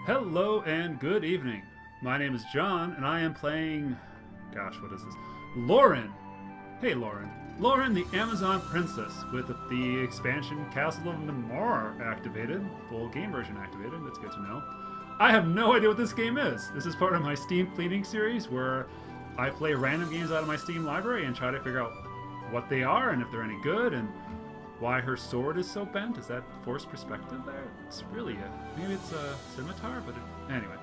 Hello and good evening. My name is John, and I am playing... Gosh, what is this? Loren! Hey, Loren. Loren, the Amazon Princess, with the expansion Castle of Namor activated. Full game version activated. That's good to know. I have no idea what this game is. This is part of my Steam cleaning series, where I play random games out of my Steam library and try to figure out what they are and if they're any good, and why her sword is so bent. Is that forced perspective there? It's really maybe it's a scimitar, but anyway.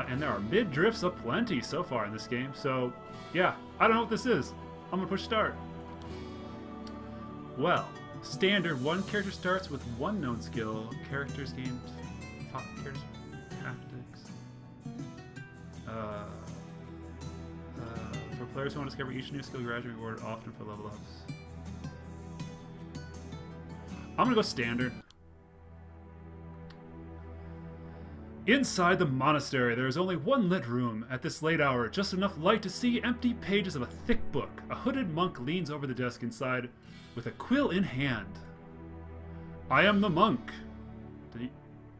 And there are mid-drifts aplenty so far in this game, so yeah, I don't know what this is. I'm gonna push start. Well, standard, one character starts with one known skill. Characters gained, characters tactics. For players who want to discover each new skill, gradually rewarded often for level ups. I'm gonna go standard. Inside the monastery, there is only one lit room. At this late hour, just enough light to see empty pages of a thick book. A hooded monk leans over the desk inside with a quill in hand. I am the monk. Do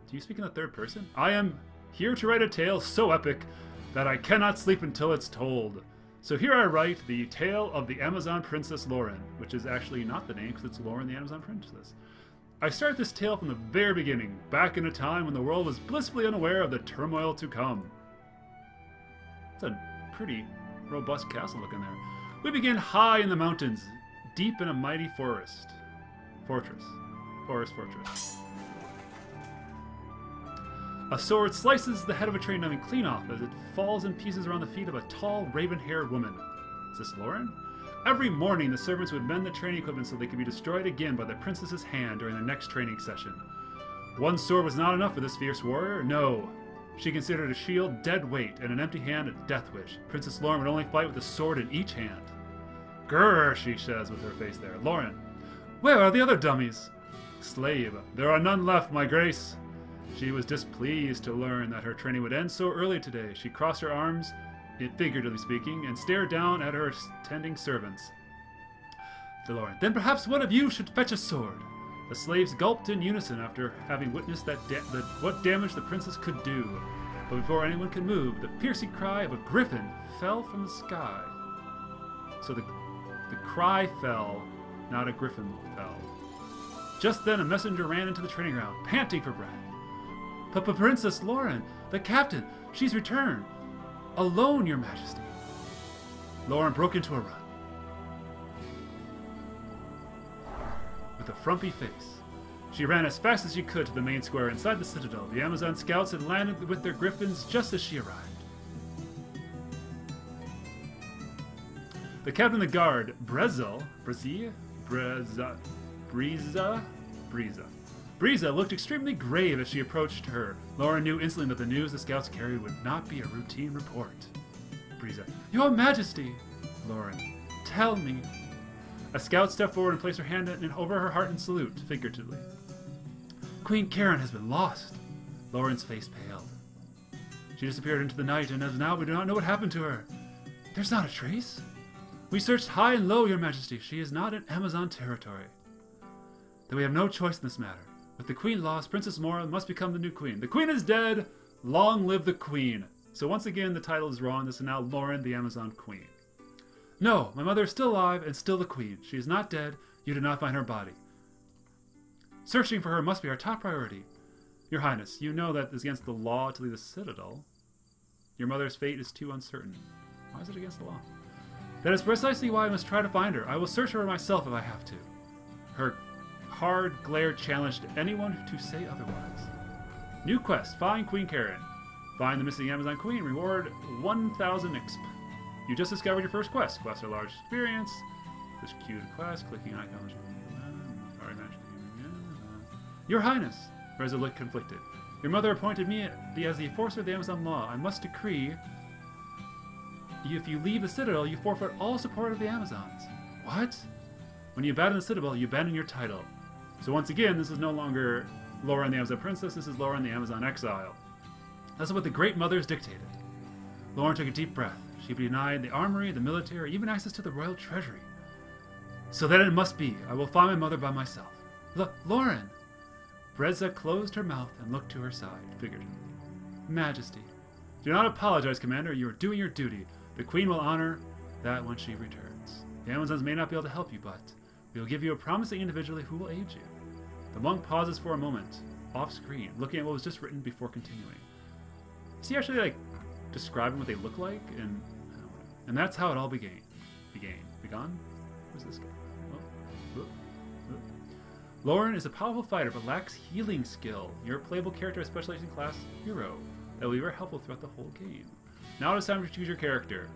you speak in the third person? I am here to write a tale so epic that I cannot sleep until it's told. So here I write the tale of the Amazon Princess Loren, which is actually not the name because it's Loren the Amazon Princess. I start this tale from the very beginning, back in a time when the world was blissfully unaware of the turmoil to come. It's a pretty robust castle looking there. We begin high in the mountains, deep in a mighty forest. Fortress. A sword slices the head of a train numbing clean off as it falls in pieces around the feet of a tall, raven-haired woman. Is this Loren? Every morning, the servants would mend the training equipment so they could be destroyed again by the princess's hand during the next training session. One sword was not enough for this fierce warrior. No. She considered a shield dead weight and an empty hand a death wish. Princess Loren would only fight with a sword in each hand. Grrr, she says with her face there. Loren, where are the other dummies? Slave, there are none left, my grace. She was displeased to learn that her training would end so early today. She crossed her arms, figuratively speaking, and stared down at her tending servants. To Loren, then perhaps one of you should fetch a sword. The slaves gulped in unison after having witnessed what damage the princess could do. But before anyone could move, the piercing cry of a griffin fell from the sky. So the cry fell, not a griffin fell. Just then a messenger ran into the training ground, panting for breath. Princess Loren, the captain, she's returned. Alone, your majesty. Loren broke into a run. With a frumpy face, she ran as fast as she could to the main square inside the citadel. The Amazon scouts had landed with their griffins just as she arrived. The captain of the guard, Briza looked extremely grave as she approached her. Loren knew instantly that the news the scouts carried would not be a routine report. Briza, Your Majesty! Loren, tell me. A scout stepped forward and placed her hand over her heart in salute, figuratively. Queen Karen has been lost. Loren's face paled. She disappeared into the night, and as now we do not know what happened to her. There's not a trace. We searched high and low, Your Majesty. She is not in Amazon territory. Then we have no choice in this matter. With the queen lost, Princess Mora must become the new queen. The queen is dead. Long live the queen. So once again, the title is wrong. This is now Loren, the Amazon Queen. No, my mother is still alive and still the queen. She is not dead. You did not find her body. Searching for her must be our top priority. Your Highness, you know that it is against the law to leave the citadel. Your mother's fate is too uncertain. Why is it against the law? That is precisely why I must try to find her. I will search for her myself if I have to. Her hard glare challenged anyone to say otherwise. New quest, find Queen Karen. Find the missing Amazon Queen, reward 1,000 exp. You just discovered your first quest. Quests are large experience. This queued quest, clicking icon. Your Highness, Reza looked conflicted. Your mother appointed me as the enforcer of the Amazon law. I must decree, if you leave the citadel, you forfeit all support of the Amazons. What? When you abandon the citadel, you abandon your title. So once again, this is no longer Loren the Amazon Princess, this is Loren the Amazon Exile. That's what the Great Mothers dictated. Loren took a deep breath. She be denied the armory, the military, even access to the royal treasury. So then it must be. I will find my mother by myself. Loren! Breza closed her mouth and looked to her side, figuratively. Majesty. Do not apologize, Commander. You are doing your duty. The Queen will honor that when she returns. The Amazons may not be able to help you, but we will give you a promising individually who will aid you. The monk pauses for a moment, off screen, looking at what was just written before continuing. Is he actually, like, describing what they look like? And that's how it all began. Begun? Who's this guy? Oh. Loren is a powerful fighter, but lacks healing skill. Your playable character is specialized in class hero. That will be very helpful throughout the whole game. Now it is time to choose your character.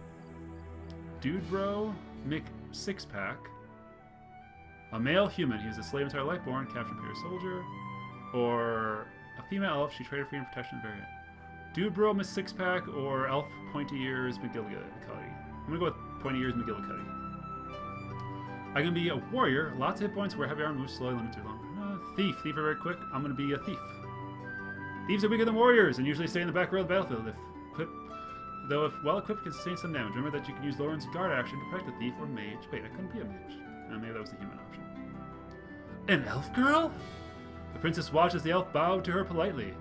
Dude Bro, Mick Sixpack. A male human, he is a slave entire life born, captured Imperial soldier. Or a female elf, she traded freedom, protection, variant. Dude Bro, Miss Sixpack, or Elf Pointy Ears McGillicuddy. I'm gonna go with Pointy Ears McGillicuddy. I can be a warrior, lots of hit points, wear heavy armor, move slowly, limit too long. Thief are very quick. I'm gonna be a thief. Thieves are weaker than warriors and usually stay in the back row of the battlefield. If well equipped, can sustain some damage. Remember that you can use Loren's guard action to protect the thief or mage. Wait, I couldn't be a mage. Maybe that was the human option. An elf girl? The princess watched as the elf bowed to her politely.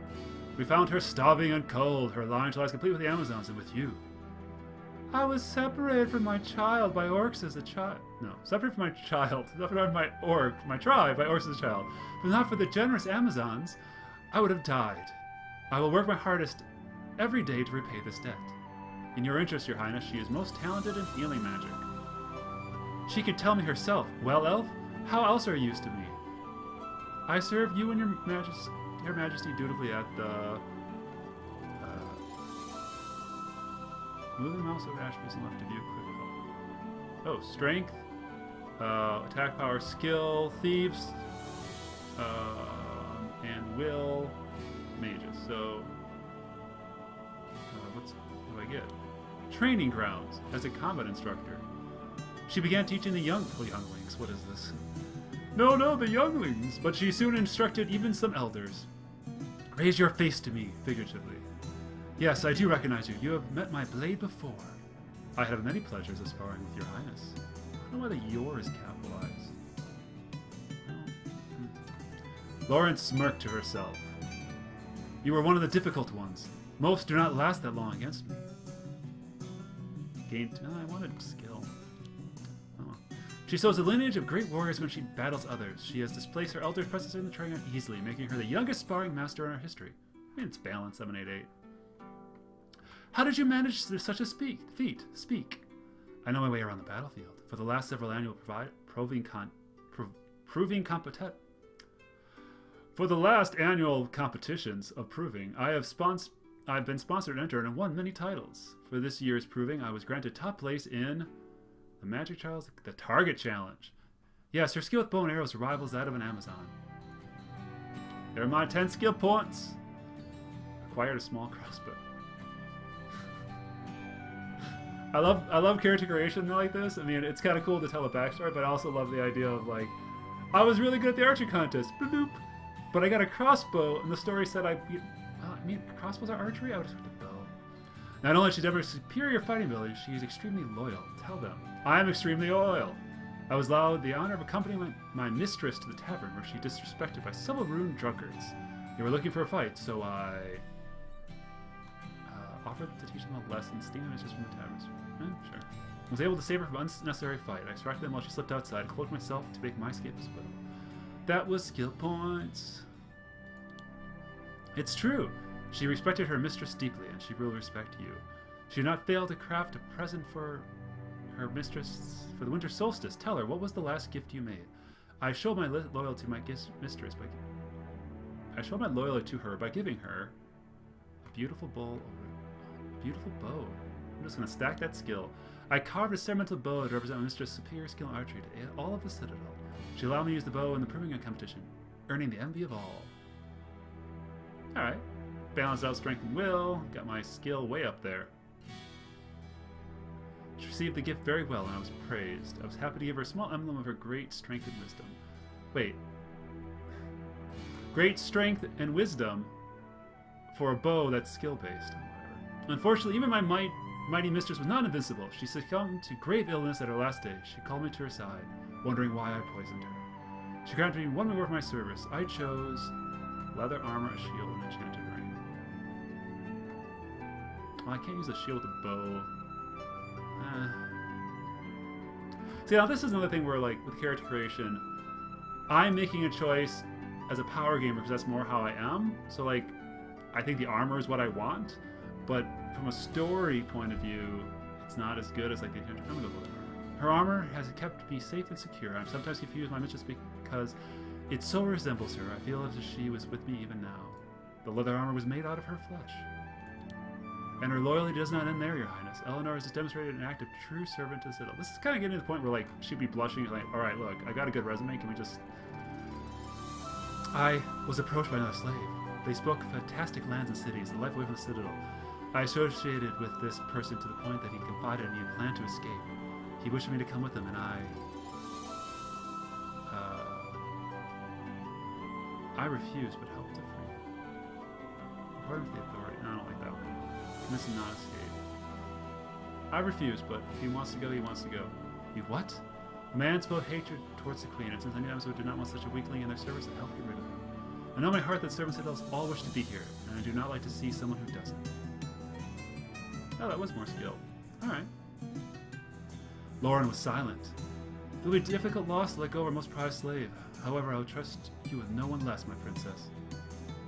We found her starving and cold. Her alliance lies complete with the Amazons and with you. I was separated from my child by orcs as a child. No, separated from my child. Separated from my tribe by orcs as a child. But not for the generous Amazons, I would have died. I will work my hardest every day to repay this debt. In your interest, Your Highness, she is most talented in healing magic. She could tell me herself. Well, elf, how else are you used to me? I serve you and Your Majesty dutifully at the... Move the mouse over attributes and left to view quick. Oh, strength, attack power, skill, thieves, and will, mages. So, what do I get? Training grounds as a combat instructor. She began teaching the younglings. What is this? No, the younglings. But she soon instructed even some elders. Raise your face to me, figuratively. Yes, I do recognize you. You have met my blade before. I have many pleasures of sparring with Your Highness. I don't know why the "your" is capitalized. Loren smirked to herself. You were one of the difficult ones. Most do not last that long against me. Gained... No, I wanted skill. Oh. She shows a lineage of great warriors when she battles others. She has displaced her elder's presence in the training easily, making her the youngest sparring master in our history. I mean, it's balanced, 788. How did you manage such a feat? Speak. I know my way around the battlefield. For the last several annual For the last annual competitions of proving, I've been sponsored and entered and won many titles. For this year's proving, I was granted top place in the Magic Trials, the Target Challenge. Yes, her skill with bow and arrows rivals that of an Amazon. There are my 10 skill points. Acquired a small crossbow. I love character creation like this. I mean, it's kind of cool to tell a backstory, but I also love the idea of, like, I was really good at the archery contest, bloop, but I got a crossbow, and the story said I mean, crossbows are archery? I would expect a bow. Not only does she have superior fighting ability, she is extremely loyal. Tell them. I am extremely loyal. I was allowed the honor of accompanying my mistress to the tavern, where she disrespected by several rude drunkards. They were looking for a fight, so I offered to teach them a lesson, stealing the mistress from the taverns. Sure. I was able to save her from unnecessary fight. I extracted them while she slipped outside, cloaked myself to make my escape as well. That was skill points. It's true. She respected her mistress deeply, and she will respect you. She did not fail to craft a present for her mistress for the winter solstice. Tell her, what was the last gift you made? I showed my loyalty to my mistress by... I showed my loyalty to her by giving her a beautiful bow. I'm just going to stack that skill. I carved a ceremonial bow to represent my mistress' superior skill in archery to aid all of the citadel. She allowed me to use the bow in the proving competition, earning the envy of all. Alright. Balanced out strength and will. Got my skill way up there. She received the gift very well, and I was praised. I was happy to give her a small emblem of her great strength and wisdom. Wait. Great strength and wisdom for a bow that's skill-based. Unfortunately, even my mighty mistress was not invincible. She succumbed to grave illness at her last day. She called me to her side, wondering why I poisoned her. She granted me one more of my service. I chose leather armor, a shield, and enchanted ring. Well, I can't use a shield with a bow. See, now this is another thing where, like, with character creation, I'm making a choice as a power gamer because that's more how I am. So, like, I think the armor is what I want, but from a story point of view, it's not as good as, like, the intention. I'm gonna go with her. Her armor has kept me safe and secure. I'm sometimes confused by mistress because it so resembles her. I feel as if she was with me even now. The leather armor was made out of her flesh. And her loyalty does not end there, Your Highness. Eleanor has demonstrated an act of true servant to the citadel. This is kind of getting to the point where, like, she'd be blushing, like, alright, look, I got a good resume, can we just... I was approached by another slave. They spoke fantastic lands and cities, and life away from the citadel. I associated with this person to the point that he confided in me and planned to escape. He wished me to come with him, and I refused, but helped to free him. According to the authority, I don't like that one. Miss and not escape. I refuse, but if he wants to go, he wants to go. You what? A man spoke hatred towards the queen, and since I knew Amazon did not want such a weakling in their service, I helped get rid of him. I know in my heart that servants citadels all wish to be here, and I do not like to see someone who doesn't. Oh, that was more skill. Alright. Loren was silent. It will be a difficult loss to let go of our most prized slave. However, I will trust you with no one less, my princess.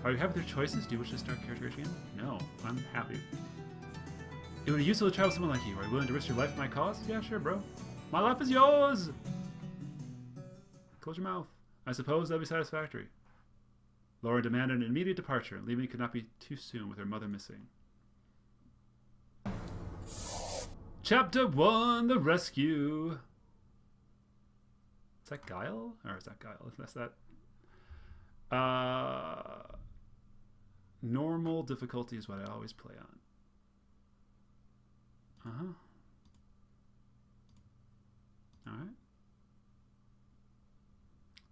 Are you happy with your choices? Do you wish to start character creation again? No, I'm happy. It would be useful to travel with someone like you. Are you willing to risk your life for my cause? Yeah, sure, bro. My life is yours! Close your mouth. I suppose that'll be satisfactory. Loren demanded an immediate departure. Leaving could not be too soon with her mother missing. Chapter 1, The Rescue. Is that Guile? Or is that Guile? If that's that. Normal difficulty is what I always play on. Alright.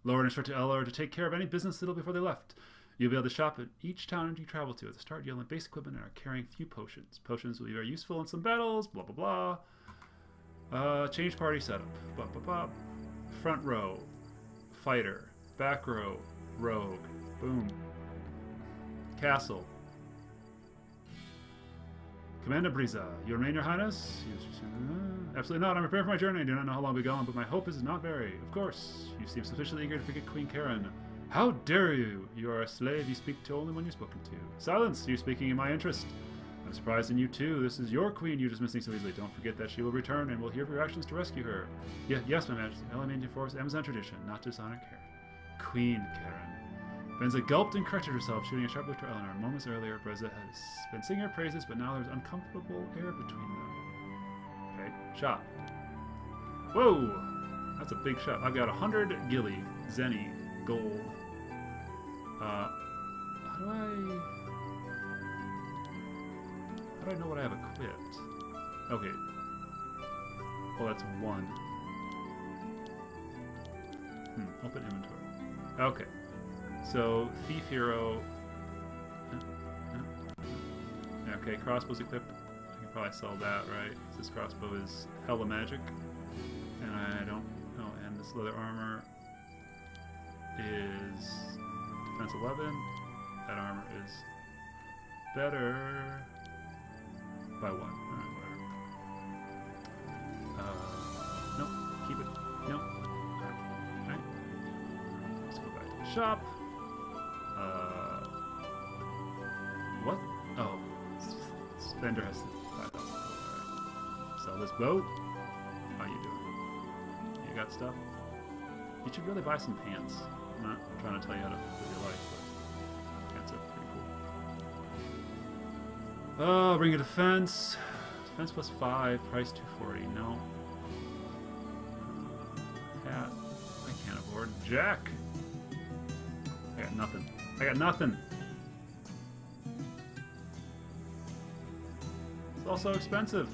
Loren instructed Eleanor to take care of any business little before they left. You'll be able to shop at each town you travel to. At the start, you'll have base equipment and are carrying few potions. Potions will be very useful in some battles, blah blah blah. Change party setup. Blah blah blah. Front row. Fighter. Back row. Rogue. Boom. Castle. Commander Briza, you remain, Your Highness? Absolutely not. I'm prepared for my journey. I do not know how long I'll be gone, but my hope is not vary. Of course. You seem sufficiently eager to forget Queen Karen. How dare you? You are a slave. You speak to only when you're spoken to. Silence! You're speaking in my interest. I'm surprised in you, too. This is your queen you're dismissing so easily. Don't forget that she will return, and we'll hear of your actions to rescue her. Yes, my majesty. Elementary force Amazon tradition, not dishonor Karen. Queen Karen. Benza gulped and corrected herself, shooting a sharp look to Eleanor. Moments earlier, Breza has been singing her praises, but now there's uncomfortable air between them. Okay, shop. Whoa! That's a big shop. I've got 100 gilly, zenny, gold. How do I know what I have equipped? Okay. Well, that's one. Open inventory. Okay. So, Thief Hero. Okay, crossbow's equipped. I can probably sell that, right? This crossbow is hella magic. And I don't... Oh, and this leather armor is defense 11. That armor is better by 1. Alright, whatever. Nope. Keep it. Nope. Alright. Let's go back to the shop. What? Oh. Spender has 5,000 gold. Alright. Sell this boat. How you doing? You got stuff? You should really buy some pants. I'm not trying to tell you how to live your life, but pants are pretty cool. Oh, ring of defense. Defense plus 5, price 240. No. Hat. I can't afford jack. I got nothing. I got nothing. It's also expensive.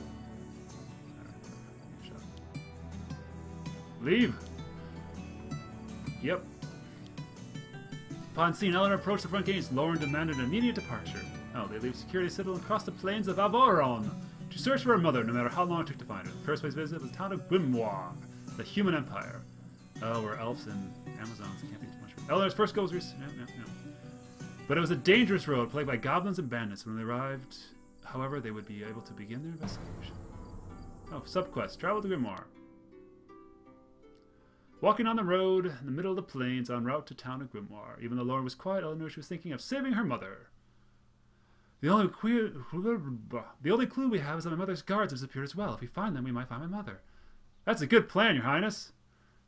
Leave. Yep. Upon seeing Eleanor approach the front gates, Loren demanded an immediate departure. Oh, they leave security citadel and cross the plains of Avoron to search for her mother, no matter how long it took to find her. The first place visit was the town of Grimoire, the human empire. Oh, where elves and Amazons can't be too much. Eleanor's first goal was... No. But it was a dangerous road, plagued by goblins and bandits. When they arrived... However, they would be able to begin their investigation. Oh, subquest. Travel to Grimoire. Walking on the road in the middle of the plains en route to town of Grimoire. Even though Loren was quiet, Ella knew she was thinking of saving her mother. The only clue we have is that my mother's guards have disappeared as well. If we find them, we might find my mother. That's a good plan, Your Highness.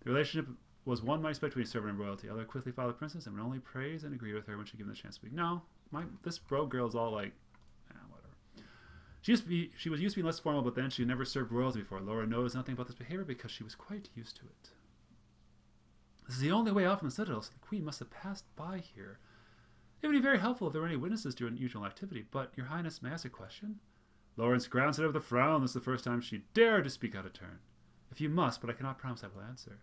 The relationship was one might expect between servant and royalty. Ella quickly followed the princess and would only praise and agree with her when she given the chance to speak. No, this rogue girl's all like, whatever. She was used to be less formal, but then she had never served royalty before. Laura knows nothing about this behavior because she was quite used to it. This is the only way out from the citadel, so the queen must have passed by here. It would be very helpful if there were any witnesses to unusual activity, but, Your Highness, may I ask a question? Lawrence glanced at her with a frown. This is the first time she dared to speak out of turn. If you must, but I cannot promise I will answer.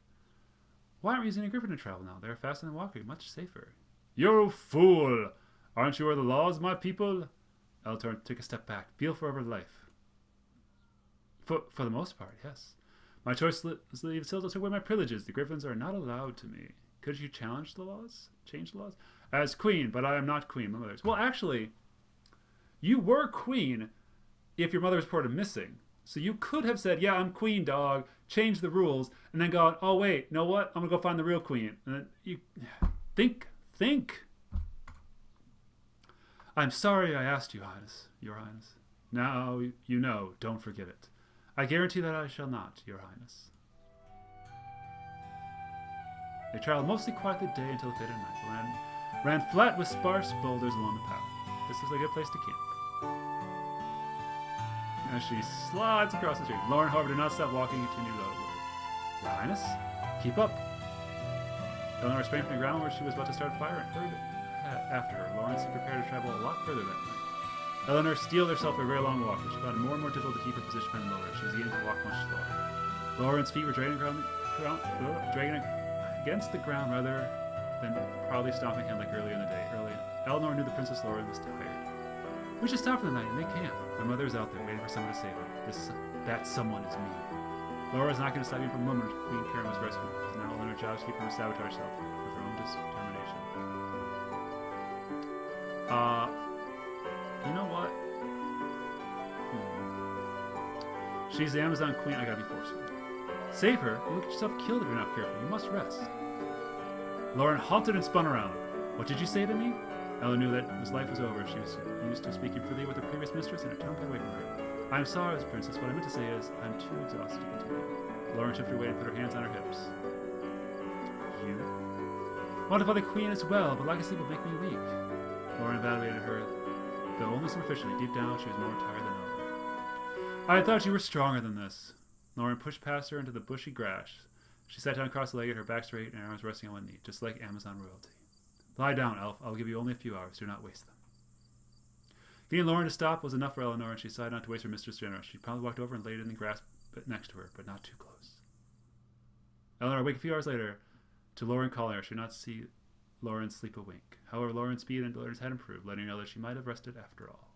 Why aren't we using a griffin to travel now? They are faster than walking, much safer. You fool! Aren't you aware of the laws, my people? Eltorn took a step back. Feel for her life. For the most part, yes. My choice is to leave the citadel to away my privileges. The griffins are not allowed to me. Could you challenge the laws? Change the laws? As queen, but I am not queen. My mother's. Well, actually, you were queen if your mother was reported missing. So you could have said, yeah, I'm queen, dog, change the rules, and then gone, oh, wait, know what? I'm going to go find the real queen. And then you think. I'm sorry I asked you, Highness, Your Highness. Now you know, don't forget it. I guarantee that I shall not, Your Highness. They traveled mostly quietly day until the faded night. The land ran flat with sparse boulders along the path. This is a good place to camp. As she slides across the street, Loren, however, did not stop walking and continued without a word. Your Highness, keep up. Eleanor sprang from the ground where she was about to start fire and hurried after her. Loren seemed prepared to travel a lot further that night. Eleanor steeled herself for a very long walk, but she found it more and more difficult to keep her position behind Loren. She was beginning to walk much slower. Loren's feet were dragging against the ground rather than proudly stomping him like earlier in the day. Eleanor knew the Princess Loren was tired. We should stop for the night and make camp. My mother is out there waiting for someone to save her. That someone is me. Laura is not going to stop even for a moment until Queen Karen was rescued. It is now Eleanor's job to keep her sabotage herself with her own determination. You know what? She's the Amazon Queen. I gotta be forceful. Save her? You'll get yourself killed if you're not careful. You must rest. Loren halted and spun around. What did you say to me? Ella knew that his life was over. She was used to speaking freely with her previous mistress, and her tongue got away from her. I am sorry, Princess. What I meant to say is, I'm too exhausted to continue. Loren shifted away and put her hands on her hips. You? I want to find the Queen as well, but lack of sleep will make me weak. Loren evaluated her, though only superficially. Deep down, she was more tired than ever. I thought you were stronger than this. Loren pushed past her into the bushy grass. She sat down cross-legged, her back straight, and her arms resting on one knee, just like Amazon royalty. Lie down, Elf. I'll give you only a few hours. Do not waste them. Getting Loren to stop was enough for Eleanor, and she decided not to waste her mistress' generous. She promptly walked over and laid in the grass next to her, but not too close. Eleanor awake a few hours later to Loren calling her. She did not see Loren sleep a wink. However, Loren's speed and endurance had improved, letting her know that she might have rested after all.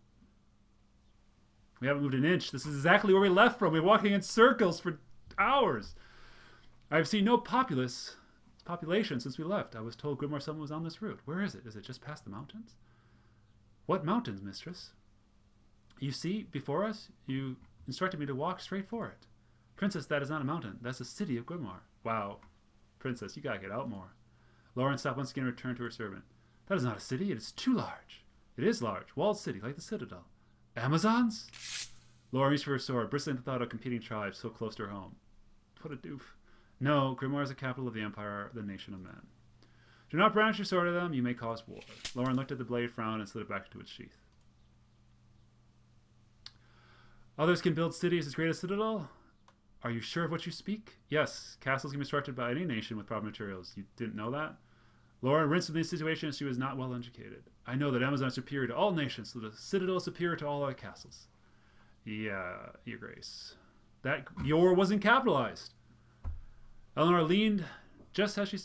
We haven't moved an inch. This is exactly where we left from. We're walking in circles for hours. I've seen no population since we left. I was told Grimoire someone was on this route. Where is it? Is it just past the mountains? What mountains, mistress? You see, before us, you instructed me to walk straight for it. Princess, that is not a mountain. That's the city of Grimoire. Wow. Princess, you gotta get out more. Loren stopped once again and returned to her servant. That is not a city. It is too large. It is large. Walled city, like the citadel. Amazons? Loren reached for her sword, bristling at the thought of competing tribes so close to her home. What a doof. No, Grimoire is the capital of the empire, the nation of men. Do not brandish your sword at them, you may cause war. Loren looked at the blade, frowned, and slid it back into its sheath. Others can build cities as great as Citadel? Are you sure of what you speak? Yes, castles can be constructed by any nation with proper materials. You didn't know that? Loren rinsed from these situations. She was not well educated. I know that Amazon is superior to all nations, so the Citadel is superior to all other castles. Yeah, your grace. That your wasn't capitalized. Eleanor leaned just as she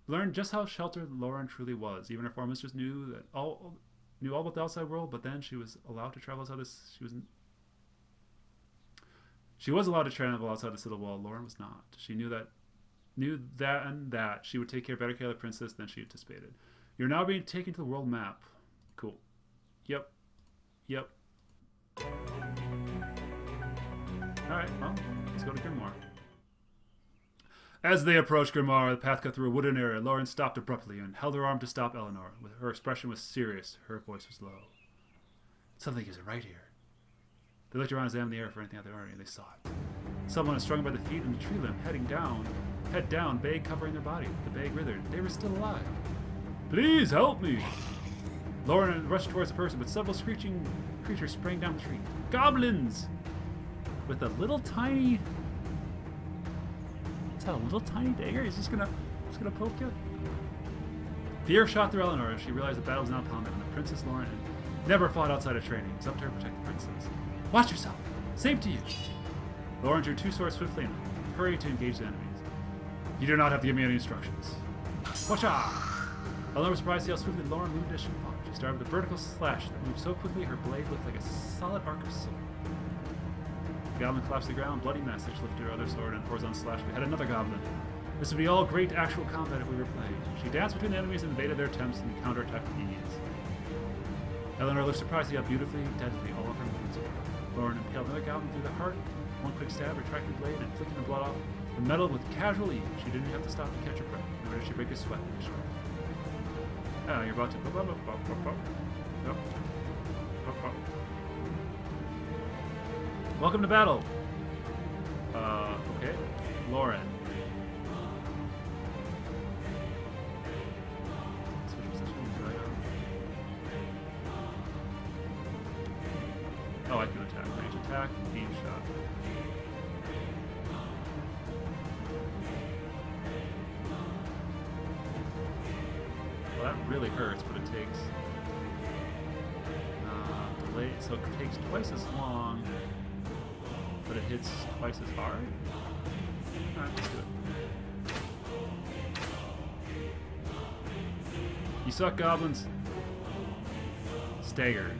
learned just how sheltered Loren truly was. Even her former mistress knew all about the outside world, but then she was allowed to travel outside this. She was allowed to travel outside the citadel wall. Loren was not. She knew that she would take better care of the princess than she anticipated. You're now being taken to the world map. Cool. Yep. Alright, well, let's go to Grimoire. As they approached Grimoire, the path cut through a wooded area. Loren stopped abruptly and held her arm to stop Eleanor. Her expression was serious. Her voice was low. Something isn't right here. They looked around and examined the air for anything out there already, and they saw it. Someone was strung by the feet in the tree limb, head down, bag covering their body. The bag withered. They were still alive. Please help me! Loren rushed towards the person, but several screeching creatures sprang down the tree. Goblins! With a little tiny... Is that a little tiny dagger? He's just gonna poke you? Fear shot through Eleanor as she realized the battle was now upon them, and the Princess Loren had never fought outside of training. It was up to her to protect the princess. Watch yourself! Same to you! Loren drew two swords swiftly and hurried to engage the enemies. You do not have to give me any instructions. Whatcha! Eleanor was surprised to see how swiftly Loren moved as she fought. She started with a vertical slash that moved so quickly her blade looked like a solid arc of silver. The goblin collapsed to the ground, bloody mess. She lifted her other sword and horizontal slash. We had another goblin. This would be all great actual combat if we were playing. She danced between the enemies and evaded their attempts and counterattacked with ease. Eleanor looked surprised to see how beautifully, deadly all of her movements were. Loren impaled another goblin through the heart. One quick stab, retracting the blade, and flicking the blood off the metal with casual ease. She didn't have to stop to catch her breath, nor did she break a sweat. Ah, you're about to... Yep. Welcome to battle! Okay. Loren. Switch position. Oh, I can attack. Range attack, aim shot. Well, that really hurts, but it takes... delayed, so it takes twice as long, but it hits twice as hard? Alright, let's do it. You suck, goblins! Staggered.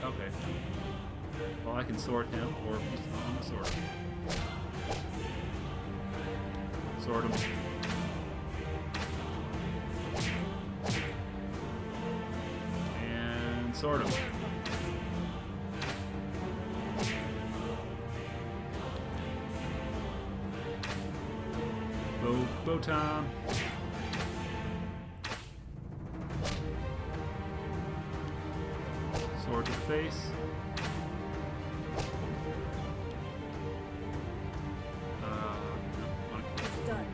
Okay. Well, I can sword him, or he's on the sword. Sword him. And sword him. Bow time. Sword to the face. It's done.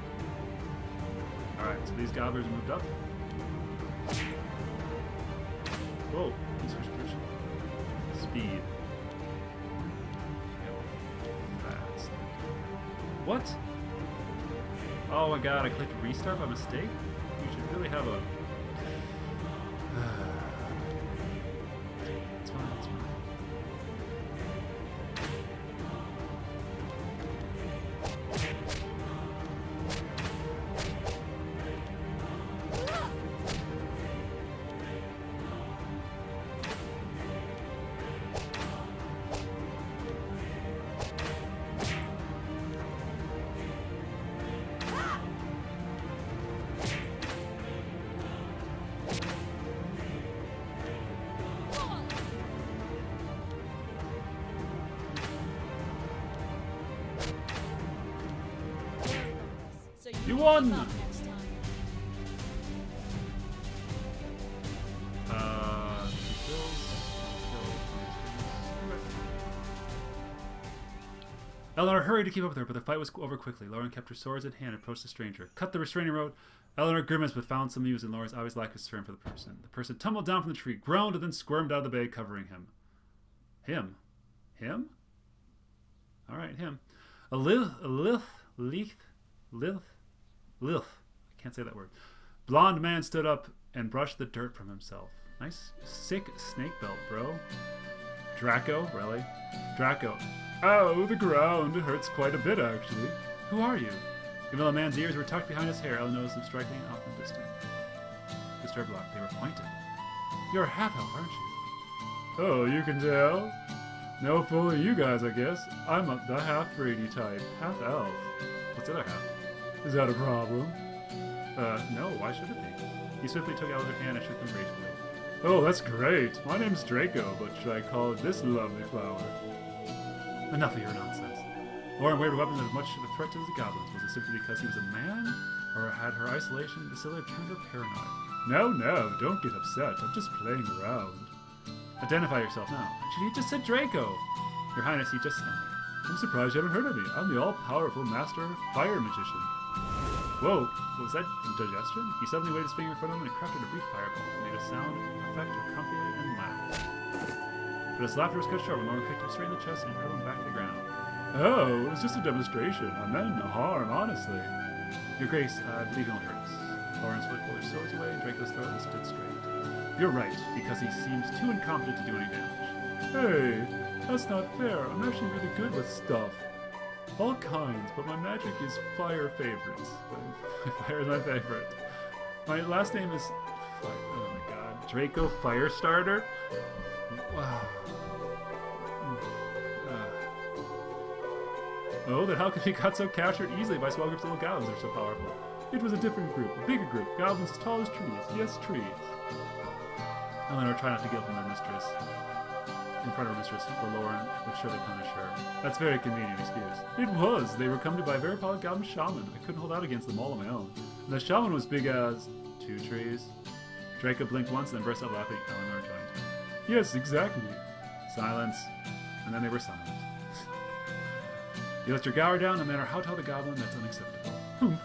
Alright, so these gobblers moved up. Whoa, he switched position. Speed. Fast. What? Oh my god, I clicked restart by mistake? You should really have a... It's fine, it's fine. So You won! keep up next time. Eleanor hurried to keep up with her, but the fight was over quickly. Loren kept her swords in hand and approached the stranger. Cut the restraining rope. Eleanor grimaced but found some use in Loren's obvious lack of concern for the person. The person tumbled down from the tree, groaned, and then squirmed out of the bag, covering him. Him? Him? Alright, him. A lith. I can't say that word. Blonde man stood up and brushed the dirt from himself. Nice, sick snake belt, bro. Draco, really? Draco. Oh, the ground hurts quite a bit, actually. Who are you? Even though the man's ears were tucked behind his hair, Ellen noticed them striking off in the distance. Disturbed lock. They were pointed. You're a half-elf, aren't you? Oh, you can tell? No fooling you guys, I guess. I'm the half-breedy type. Half-elf. What's the other half? Is that a problem? No, why should it be? He swiftly took out her hand and shook them gracefully. Oh, that's great. My name's Draco, but should I call it this lovely flower? Enough of your nonsense. Loren wielded weapons as much of a threat to the goblins. Was it simply because he was a man? Or had her isolation facility turned her paranoid? No, no, don't get upset. I'm just playing around. Identify yourself now. He just said Draco. Your Highness, he just... I'm surprised you haven't heard of me. I'm the all-powerful master fire magician. Whoa, was that digestion? He suddenly waved his finger in front of him and crafted a brief fireball. It made a sound, effect, accompanied and laughed. But his laughter was cut short when Loren kicked him straight in the chest and hurled him back to the ground. Oh, it was just a demonstration. I meant no harm, honestly. Your Grace, I believe you'll hurt us. Loren swiftly pulled their swords away, Draco's throat, and stood straight. You're right, because he seems too incompetent to do any damage. Hey, that's not fair. I'm actually really good with stuff. All kinds, but my magic is fire favorites. Fire is my favorite. My last name is... Oh my god. Draco Firestarter? Wow. Oh, then how could he got so captured easily by small groups of little goblins that are so powerful? It was a different group, a bigger group. Goblins as tall as trees. Yes, trees. Eleanor tried not to guilt from their mistress. In front of her mistress, for Loren would surely punish her. That's a very convenient excuse. It was. They were accompanied by a very powerful goblin shaman. I couldn't hold out against them all on my own. And the shaman was big as 2 trees. Draco blinked once and then burst out laughing. Eleanor joined him. Yes, exactly. Silence. And then they were silent. You let your gower down, no matter how tall the goblin, that's unacceptable. Humph.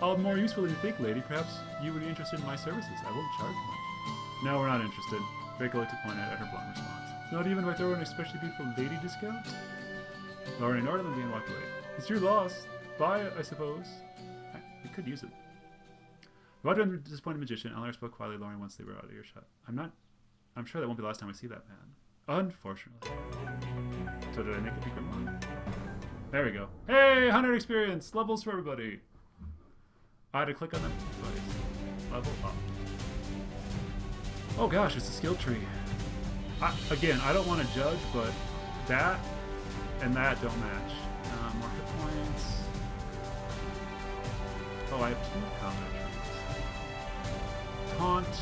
All more useful than you think, lady. Perhaps you would be interested in my services. I won't charge much. No, we're not interested. Draco looked disappointed at her blunt response. Not even if I throw an especially beautiful lady discount? Loren ignored him and began to walk away. It's your loss. Buy it, I suppose. We could use it. Roger and the disappointed magician, Eleanor spoke quietly to Loren once they were out of earshot. I'm sure that won't be the last time I see that man. Unfortunately. So did I make a big remark? There we go. Hey, 100 experience! Levels for everybody! I had to click on them twice. Level up. Oh gosh, it's a skill tree. Again, I don't want to judge, but that and that don't match. More hit points. Oh, I have 2 combat trees. Taunt.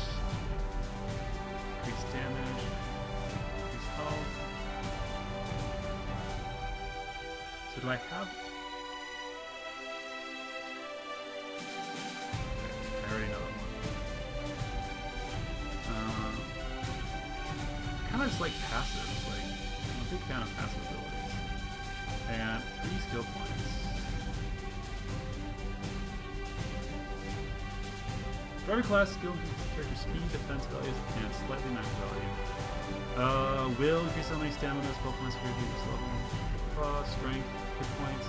Increase damage. Increase health. So do I have... I already know that one. I kind of just like passives. Like, I'm a big fan of passive abilities. And 3 skill points. For every class, skill increases character speed, defense values, and slightly max value. Will increase so many stamina, spell points for your level. Strength, hit points.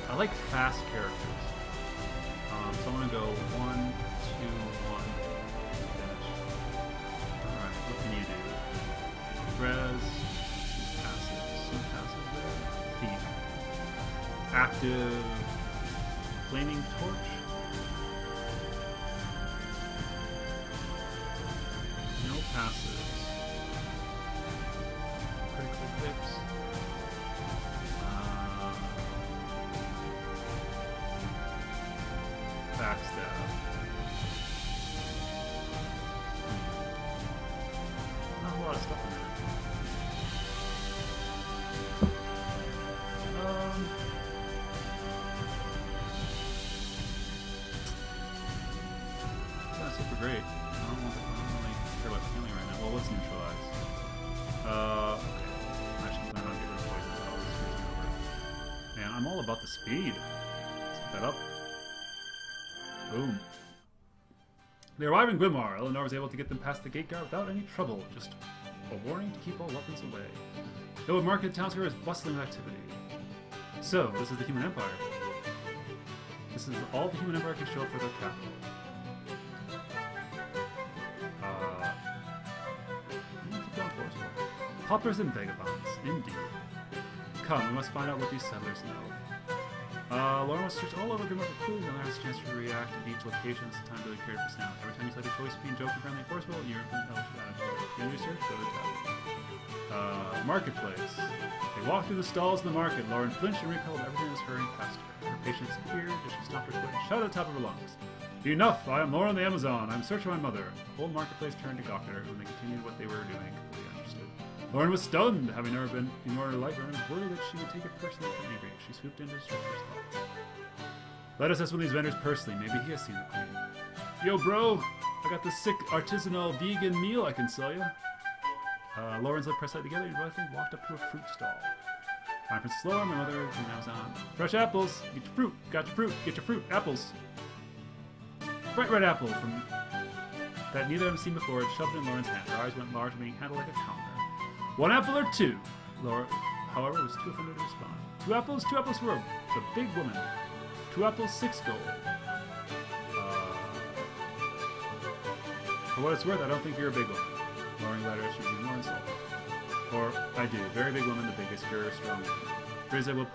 I like fast characters. So I'm gonna go 1, 2, 1. Finish. Alright, what can you do? Res, passive there. Thief. Active. Flaming torch. No passives. Critical hits. Backstab. Not a lot of stuff in there. It's not super great. I don't really care about healing right now. Well, let's neutralize. Okay. I'm actually planning on getting rid of poison, but I'll just use it over. Man, I'm all about the speed. Let's get that up. Boom. They arrive in Gwymar. Eleanor was able to get them past the gate guard without any trouble. Just a warning to keep all weapons away. Though a market town square is bustling with activity. So, this is the Human Empire. This is all the Human Empire can show for their capital. Hoppers and vagabonds, indeed. Come, we must find out what these settlers know. Loren was searched all over Grimmer for clues, and there has a chance to react to each location as the time really cared for sound. Every time you select a choice between joke and friendly and forceful, you're in intelligent attitude. In your search, go to tab. Marketplace. They walked through the stalls in the market. Loren flinched and repelled everything that was hurrying past her. Her patience appeared as she stopped her foot and shouted at the top of her lungs. Enough! I am Loren the Amazon. I'm searching my mother. The whole marketplace turned to gawk at her when they continued what they were doing, completely uninterested. Loren was stunned, having never been ignored her life. Loren was worried that she would take it personally and angry. She swooped in to disrupt her thoughts. Let us ask one of these vendors personally. Maybe he has seen the queen. Yo, bro! I got this sick artisanal vegan meal I can sell you. Loren's lips pressed tight together and both walked up to a fruit stall. I'm Princess Loren, my mother is an Amazon. Fresh apples! Get your fruit! Got your fruit! Get your fruit! Apples! Bright red apple from that neither of them seen before. It shoved in Loren's hand. Her eyes went large, being handled like a counter. 1 apple or 2? Loren, however, was too offended to respond. 2 apples for the big woman. 2 apples, 6 gold. For what it's worth, I don't think you're a big woman. Loren glared at her, she was even more insulted. Or, I do. Very big woman, the biggest, girl, strong woman.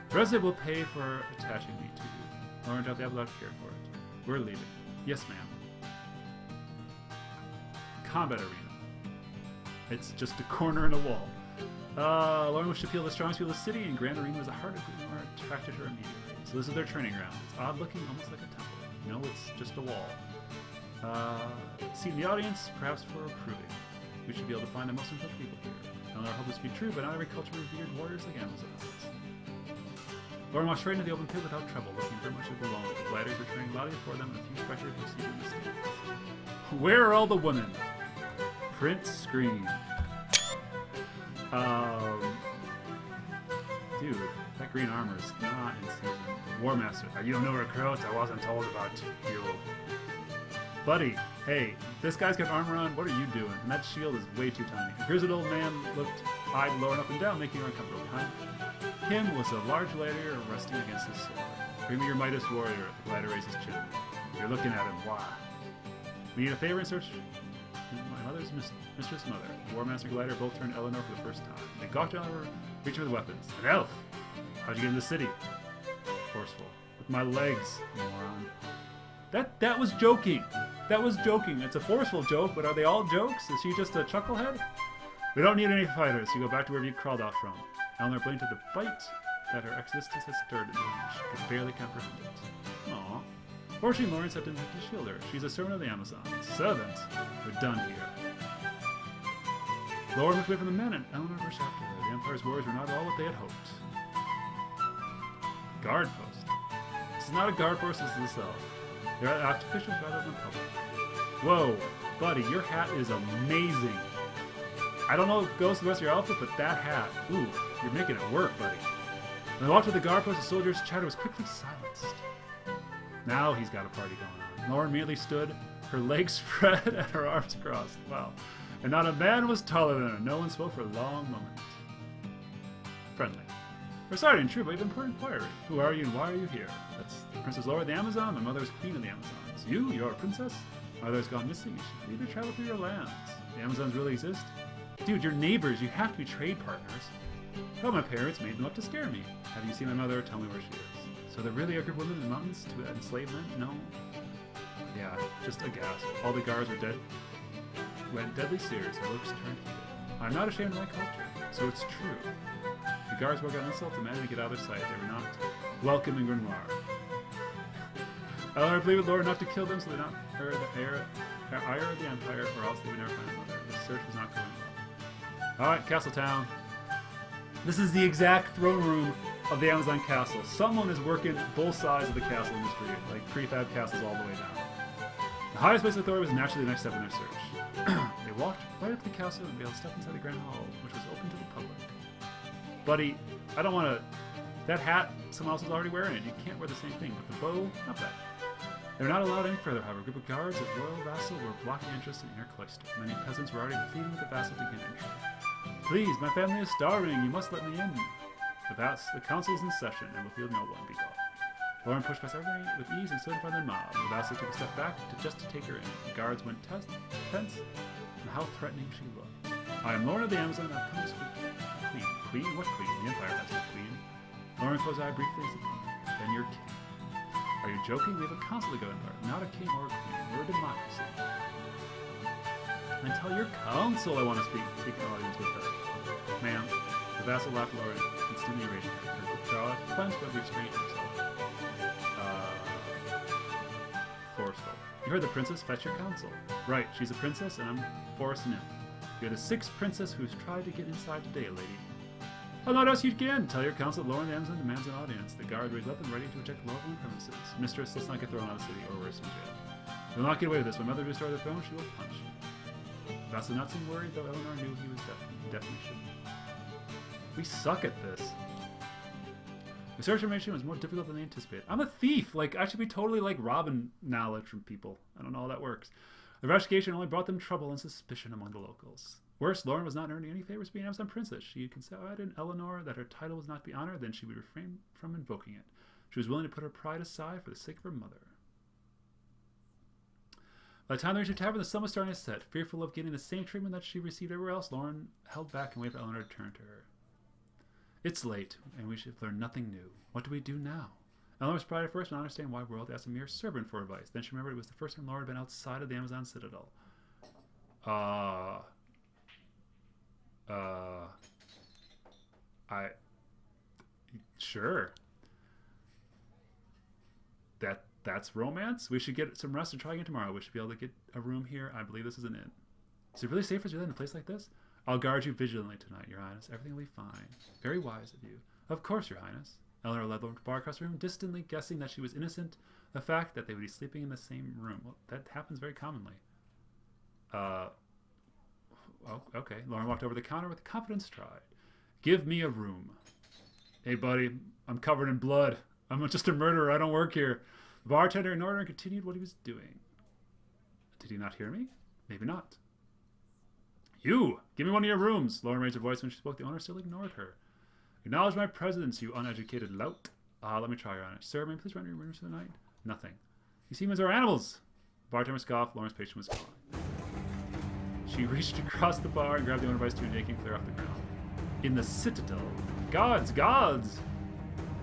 Breza will pay for attaching me to you. Loren dropped the apple out of care for it. We're leaving. Yes, ma'am. Combat arena. It's just a corner in a wall. Loren wished to appeal the strongest people of the city, and Grand Arena was the heart of Grimlar, attracted her immediately. So this is their training ground. It's odd looking, almost like a temple. No, it's just a wall. Seat in the audience, perhaps for approving. We should be able to find the most important people here. I hope this to be true, but not every culture revered warriors like Amazons. Loren walked straight into the open pit without trouble, looking very much like alone. The gliders were turning loudly before them, and a few spectators were seated in the stands. Where are all the women? Print screen. Dude, that green armor is not in season. War Master, you don't know recruits? I wasn't told about you. Buddy, hey, this guy's got armor on, what are you doing? And that shield is way too tiny. The grizzled old man eyed Loren up and down, making her uncomfortable. Behind him was a large gladiator resting against his sword. Bring me your Midas warrior. The gladiator raised his chin. You're looking at him. Why? We need a favor in search. My mother's mistress mother. The War Master Glider both turned Eleanor for the first time. They gawked at her, reaching with weapons. An elf! How'd you get in the city? Forceful. With my legs, moron. That was joking. That was joking. It's a forceful joke, but are they all jokes? Is she just a chucklehead? We don't need any fighters. You go back to wherever you crawled out from. Eleanor blinked at the bite that her existence had stirred in her. She could barely comprehend it. Aww. Fortunately, Loren stepped in to shield her. She's a servant of the Amazon. Servant? We're done here. Loren looked away from the men, and Eleanor rushed after her. The Empire's warriors were not all what they had hoped. Guard post. This is not a guard post, this is a cell. They're officials rather than public. Whoa, buddy, your hat is amazing. I don't know if it goes to the rest of your outfit, but that hat, ooh, you're making it work, buddy. When they walked to the guard post, the soldiers' chatter was quickly silenced. Now he's got a party going on. Loren merely stood, her legs spread and her arms crossed. Wow. And not a man was taller than her. No one spoke for a long moment. Friendly. We're sorry to intrude, but we have an important inquiry. Who are you and why are you here? That's Princess Loren the Amazon. My mother is Queen of the Amazons. You're a princess? My mother's gone missing. You should leave to travel through your lands. The Amazons really exist? Dude, you're neighbors. You have to be trade partners. Well, my parents made them up to scare me. Have you seen my mother? Tell me where she is. So there really are good women in the mountains to enslave men? No. Yeah, just a gasp. All the guards were dead. Went deadly serious. Their looks turned heated. I'm not ashamed of my culture, so it's true. The guards broke out an insult, demanded to get out of their sight. They were not welcome in Grimlar. Eleanor pleaded with Loren not to kill them, so they not heard the ire of the Empire, or else they would never find their mother. The search was not going well. Alright, Castletown. This is the exact throne room of the Amazon castle. Someone is working both sides of the castle industry, like prefab castles all the way down. The highest place of authority was naturally the next step in their search. They walked right up to the castle and be able to step inside the grand hall, which was open to the public. Buddy, I don't want to... That hat, someone else is already wearing it. You can't wear the same thing, but the bow, not bad. They were not allowed any further, however. A group of guards at Royal Vassal were blocking entrance to the inner cloister. Many peasants were already pleading with the vassal to gain entry. Please, my family is starving. You must let me in. The council is in session, and will field no one. Be gone. Loren pushed past everybody with ease and stood in front of their mob. The vassal took a step back just to take her in. The guards went tense, and how threatening she looked. I am Loren of the Amazon. I've come to speak. Queen. Queen? What queen? The Empire has no queen. Loren closed her eye briefly as then you're king. Are you joking? We have a council to go in there, not a king or a queen. We're a democracy. And tell your council I want to speak an audience with her. Ma'am, the vassal laughed Loren, instantly erasing her. Her jaw clenched but restrained himself. forceful. You heard the princess fetch your counsel. Right, she's a princess and I'm forcing in. You're the sixth princess who's tried to get inside today, lady. I'll not ask you again. Tell your counsel that Loren the Amazon demands an audience. The guard raised up and ready to eject Loren from the premises. Mistress, let's not get thrown out of the city or worse, in jail. You'll not get away with this. When Mother restored the throne, she will punch you. Vassal not seem worried, though Eleanor knew he was definitely shouldn't. We suck at this. The search information was more difficult than they anticipated. I'm a thief! Like, I should be totally, like, robbing knowledge from people. I don't know how that works. The investigation only brought them trouble and suspicion among the locals. Worse, Loren was not earning any favors being Amazon princess. She confided in Eleanor that her title was not to be honored, then she would refrain from invoking it. She was willing to put her pride aside for the sake of her mother. By the time they reached the tavern, the sun was starting to set. Fearful of getting the same treatment that she received everywhere else, Loren held back and waited for Eleanor to turn to her. It's late, and we should learn nothing new. What do we do now? Eleanor was pride at first, but not understanding why World asked a mere servant for advice. Then she remembered it was the first time Loren had been outside of the Amazon Citadel. Sure. That's romance? We should get some rest and try again tomorrow. We should be able to get a room here. I believe this is an inn. Is it really safe for us to live in a place like this? I'll guard you vigilantly tonight, Your Highness. Everything will be fine. Very wise of you. Of course, Your Highness. Eleanor led Loren to the bar across the room, distantly guessing that she was innocent. The fact that they would be sleeping in the same room. Well, that happens very commonly. Oh, okay. Loren walked over the counter with a confident stride. Give me a room. Hey, buddy. I'm covered in blood. I'm just a murderer. I don't work here. The bartender ignored her and continued what he was doing. Did he not hear me? Maybe not. You! Give me one of your rooms! Loren raised her voice when she spoke. The owner still ignored her. Acknowledge my presence, you uneducated lout. Let me try, Your Honor. Sir, may I please rent your rooms for the night? Nothing. These humans are animals! The bartender scoffed. Loren's patient was gone. She reached across the bar and grabbed the owner by his tunic, making clear off the ground. In the citadel. Gods! Gods!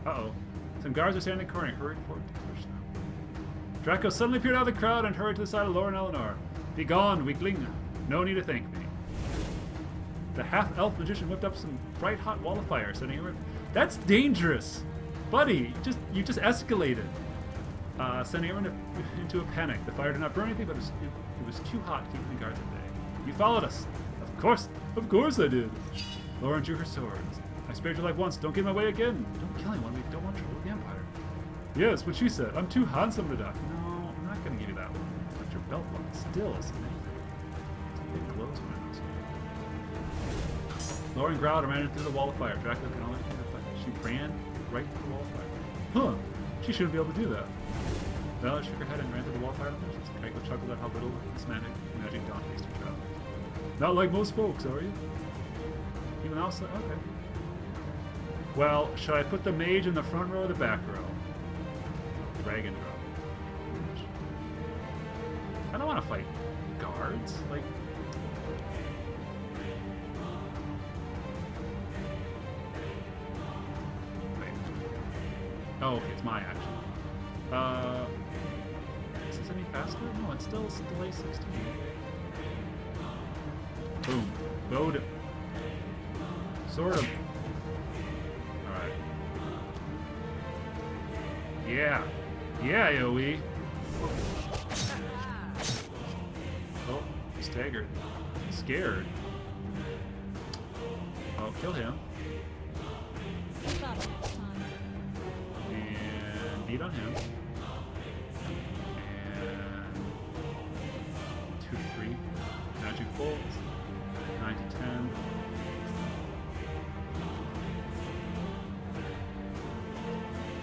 Uh-oh. Some guards were standing in the corner and hurried forward to push them. Draco suddenly appeared out of the crowd and hurried to the side of Loren and Eleanor. Be gone, weakling. No need to thank me. The half-elf magician whipped up some bright-hot wall of fire, sending him... That's dangerous! Buddy, you just escalated. Sending everyone into a panic. The fire did not burn anything, but it was too hot, keeping the guards at bay. You followed us. Of course I did. Loren drew her swords. I spared your life once. Don't get in my way again. Don't kill anyone. We don't want trouble with the Empire. Yes, what she said. I'm too handsome to die. No, I'm not going to give you that one. But your belt lock still isn't anything. It glows when it knows. Loren growled and ran through the wall of fire. Dracula could only see the fire. She ran right through the wall of fire. Huh. She shouldn't be able to do that. Bella shook her head and ran through the wall of fire. Dracula chuckled at how little this magic dawn tasted her travel. Not like most folks, are you? Even else? Okay. Well, should I put the mage in the front row or the back row? Dragon drop. I don't want to fight guards. Like, wait. Oh, okay, it's my action. Is this any faster? No, it's still delay 16. Boom. Bowed. Sort of. Alright. Yeah. Yeah, AoE. Oh, staggered. Scared. I'll kill him. And beat on him. And 2 to 3. Magic bolt. 9 to 10.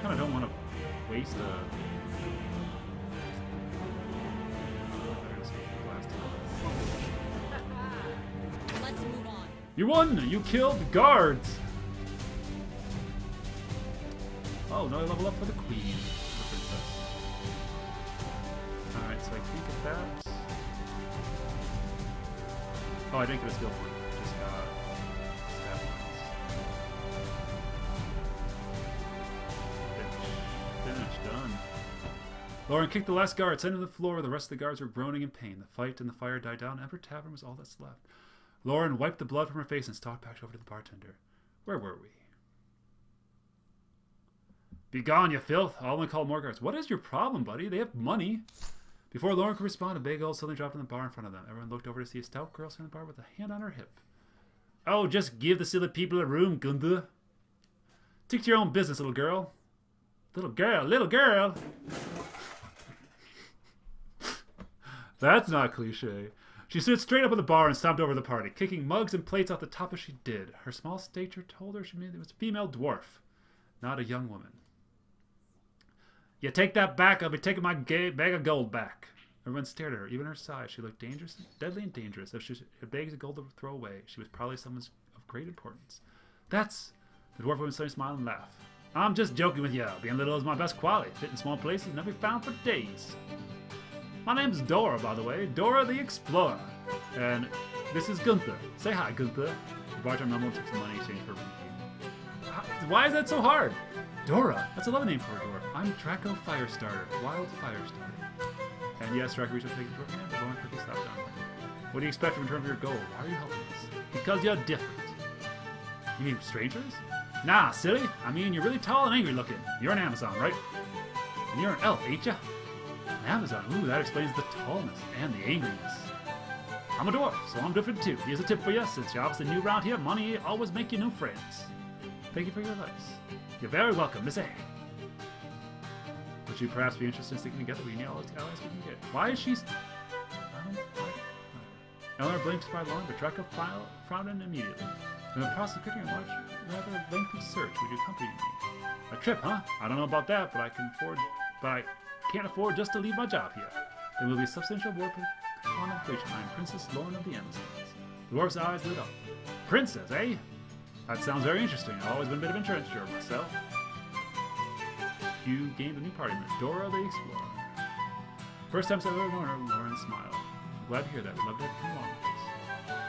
Kinda don't want to waste a... Let's move on. You won! You killed the guards! Oh, now I level up for the queen. The princess. Alright, so I think of that. Oh, I didn't get a skill point. Just got stab points. Finish. Done. Loren kicked the last guard, sent him to the floor. The rest of the guards were groaning in pain. The fight and the fire died down. Emperor Tavern was all that's left. Loren wiped the blood from her face and stalked back over to the bartender. Where were we? Be gone, you filth! I'll only call more guards. What is your problem, buddy? They have money. Before Loren could respond, a big old suddenly dropped in the bar in front of them. Everyone looked over to see a stout girl sitting in the bar with a hand on her hip. Oh, just give the silly people a room, Gunther. Stick to your own business, little girl. Little girl, little girl. That's not cliche. She stood straight up at the bar and stomped over the party, kicking mugs and plates off the top as she did. Her small stature told her she was a female dwarf, not a young woman. You take that back, I'll be taking my bag of gold back. Everyone stared at her. Even her size, she looked dangerous, deadly and dangerous. If she had bags of gold to throw away, she was probably someone of great importance. That's... The dwarf woman suddenly smiled and laughed. I'm just joking with you. Being little is my best quality. Fit in small places and never be found for days. My name's Dora, by the way. Dora the Explorer. And this is Gunther. Say hi, Gunther. The bartender mumbled and took some money in exchange for a room. Why is that so hard? Dora. That's a lovely name for a dwarf. I'm Draco Firestarter. Wild Firestarter. And yes, Draco reached out to take the dwarf hand, but Loren quickly stopped down. What do you expect in return for your gold? Why are you helping us? Because you're different. You mean strangers? Nah, silly. I mean, you're really tall and angry looking. You're an Amazon, right? And you're an elf, ain't ya? An Amazon. Ooh, that explains the tallness and the angriness. I'm a dwarf, so I'm different too. Here's a tip for you. Since you're obviously new around here, money always make you new friends. Thank you for your advice. You're very welcome, Miss A. Would you perhaps be interested in sticking together? We need all those allies we can get. Why is she... Eleanor blinked by Loren, but Draco frowned immediately. In the process of creating a large, rather lengthy search, would you accompany me? A trip, huh? I don't know about that, but I can't afford just to leave my job here. There will be a substantial reward upon completion. I am Princess Loren of the Amazons. The dwarf's eyes lit up. Princess, eh? That sounds very interesting. I've always been a bit of an adventurer myself. You gained a new party member, Dora the Explorer. First time since I ever known her, Loren smiled. Glad to hear that. We'd love to have you come along with us.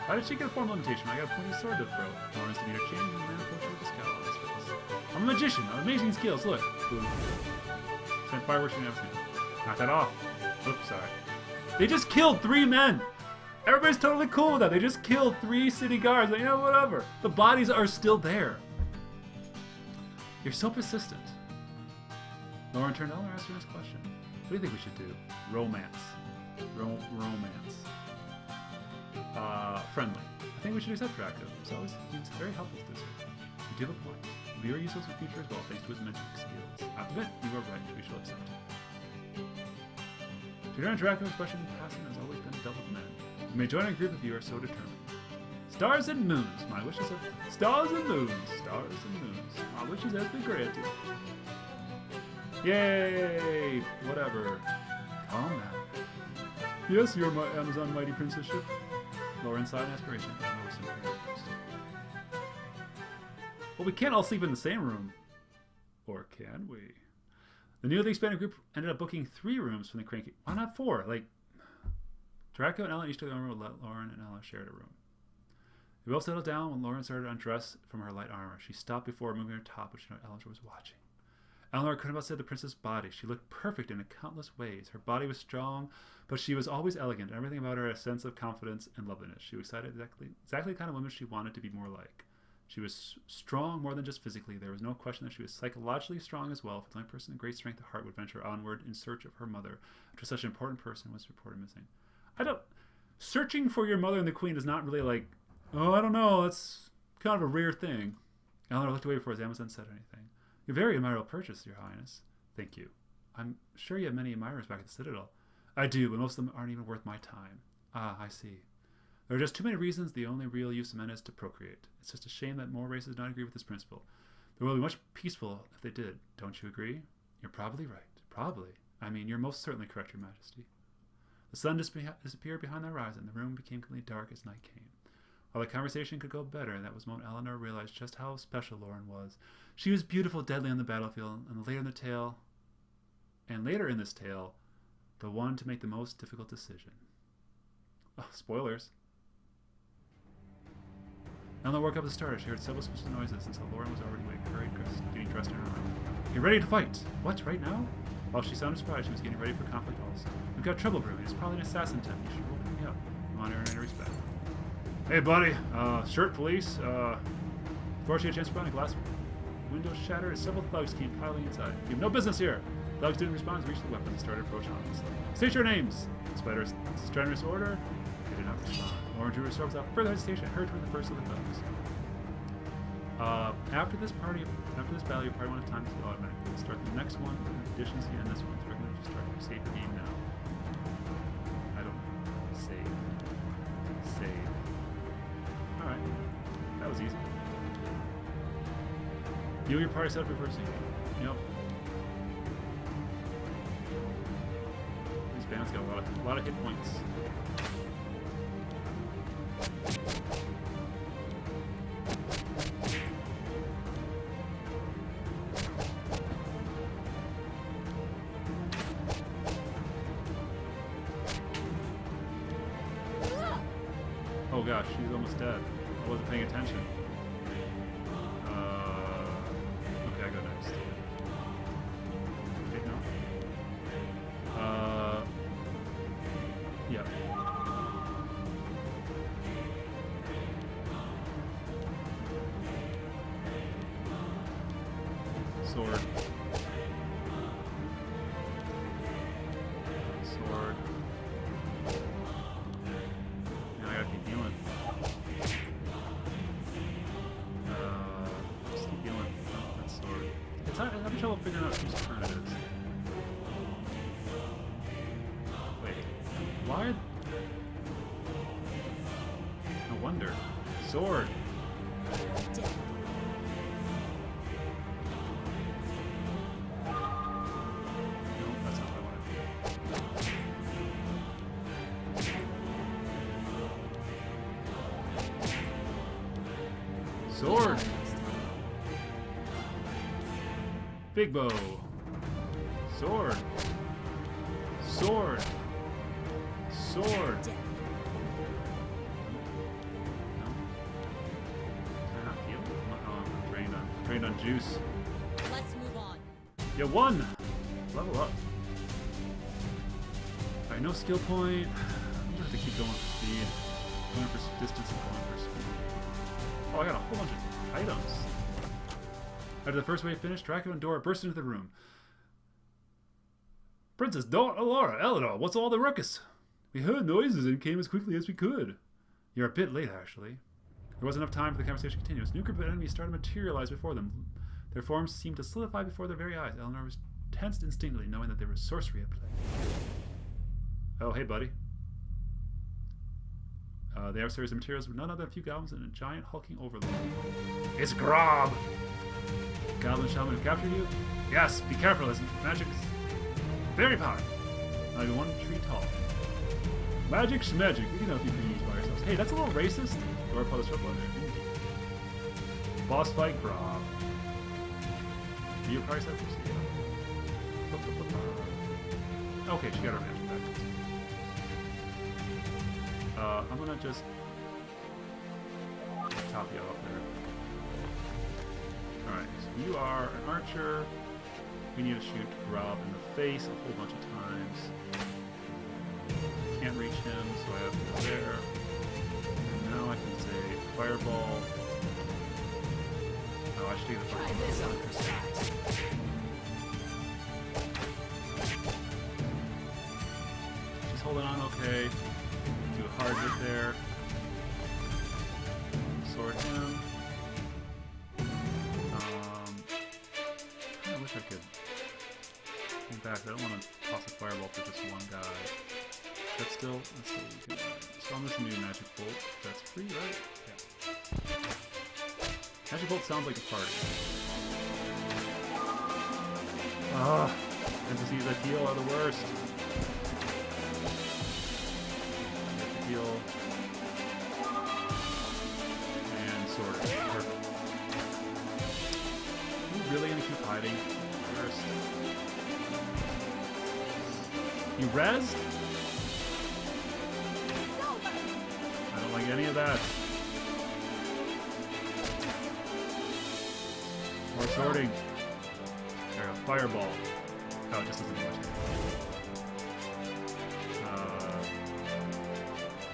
Why did she get a formal invitation? I got a pointy sword to throw. Loren's to meet her change and then approach her with a scowl on his face. I'm a magician. I have amazing skills. Look. Boom. Send fireworks from the Amazon. Knock that off. Oops, sorry. They just killed 3 men. Everybody's totally cool with that. They just killed 3 city guards. Like, you know, whatever. The bodies are still there. You're so persistent. Loren turned to Eleanor and asked her this question. What do you think we should do? Romance. Romance. Friendly. I think we should accept Draco. He's always very helpful to us. You do have a point. We are useful in the future as well, thanks to his magic skills. I have to admit, you are right. We shall accept him. To learn Draco's expression in passing has always been a double man. You may join a group if you are so determined. Stars and moons. My wishes have... Stars and moons. Stars and moons. My wishes have been granted. Yay! Whatever. Calm down. Yes, you're my Amazon mighty princess ship. Loren sighed in aspiration. Well, we can't all sleep in the same room. Or can we? The newly expanded group ended up booking 3 rooms from the cranky... Why not 4? Like, Draco and Ellen each took their own room, Loren and Ella shared a room. They both settled down when Loren started to undress from her light armor. She stopped before removing her top, which Eleanor was watching. Eleanor couldn't have said the princess' body. She looked perfect in countless ways. Her body was strong, but she was always elegant. Everything about her had a sense of confidence and loveliness. She was exactly the kind of woman she wanted to be more like. She was strong more than just physically. There was no question that she was psychologically strong as well. For the only person of great strength of heart would venture onward in search of her mother after such an important person was reported missing. Searching for your mother and the queen is not really like, oh, I don't know, that's kind of a rare thing. Eleanor looked away before his Amazon said anything. You're very admirable purchase, Your Highness. Thank you. I'm sure you have many admirers back at the Citadel. I do, but most of them aren't even worth my time. Ah, I see. There are just too many reasons. The only real use of men is to procreate. It's just a shame that more races do not agree with this principle. The world would be much peaceful if they did. Don't you agree? You're probably right. Probably. I mean, you're most certainly correct, Your Majesty. The sun disappeared behind the horizon. The room became completely dark as night came. While the conversation could go better, that was when Eleanor realized just how special Loren was. She was beautiful, deadly on the battlefield, and later in this tale, the one to make the most difficult decision. Oh, spoilers. Eleanor woke up at the start. She heard several suspicious noises and saw Loren was already getting dressed in her room. Get ready to fight! What, right now? While she sounded surprised, she was getting ready for conflict also. We've got trouble brewing. It's probably an assassin attempt. You should open me up. I'm honoring any respect. Hey, buddy. Shirt police. Before she had a chance to find a glass window shattered, several thugs came piling inside. You have no business here. Dogs didn't respond, reached the weapon and started approaching ominously. State your names! Despite her strenuous order, they did not respond. Loren drew her sword without further hesitation and hurried toward the first of the thugs. After this battle, your party won't have time to automatically start the next one. In addition to the end, this one's recommended to start. Save the game now. I don't know. Save. Alright. That was easy. You and your party set up before saving. Yep. These bands got a lot of hit points. Oh gosh, she's almost dead. I wasn't paying attention. Okay, I go next. Okay, no. Yeah. Sword. Sword. Now I gotta keep healing. Just keep healing. Oh, that's sword. I'm having trouble figuring out whose turn it is. Wait. Why? No wonder. Sword. Sword! Big bow! Sword! Sword! Sword! No? Can I not heal? Oh, I'm drained on juice. Let's move on. You won! Level up. Alright, no skill point. I'm gonna have to keep going for speed. Going for distance and going for speed. Oh, I got a whole bunch of items. After the first wave finished, Draco and Dora burst into the room. Princess Laura, Eleanor, what's all the ruckus? We heard noises and came as quickly as we could. You're a bit late, actually. There wasn't enough time for the conversation to continue. A new group of enemies started to materialize before them. Their forms seemed to solidify before their very eyes. Eleanor was tensed instinctively, knowing that there was sorcery at play. Oh, hey, buddy. They have a series of materials with none other than a few goblins and a giant hulking overlord. It's Grob! Goblin shaman who captured you? Yes, be careful, his magic is very powerful. Not even one tree tall. Magic's magic. We can know if you can use by yourselves. Hey, that's a little racist. Or post up on there. Boss fight Grob. Do you price that? Okay, she got her magic back. I'm gonna just top you off there. Alright, so you are an archer. We need to shoot Grob in the face a whole bunch of times. Can't reach him, so I have to go there. And now I can say fireball. Oh, I should take the fireball. She's holding on okay. Do a hard hit there. Sword him. I wish I could come back. I don't want to toss a fireball for just one guy. That's still weak. So I'm just gonna do Magic Bolt. That's free, right? Yeah. Magic Bolt sounds like a party. Ah, NPCs that heal are the worst. Heal. And sword. Perfect. Are you really gonna keep hiding first? You rezzed? I don't like any of that. More sorting. There, a fireball. Oh, it just doesn't do much.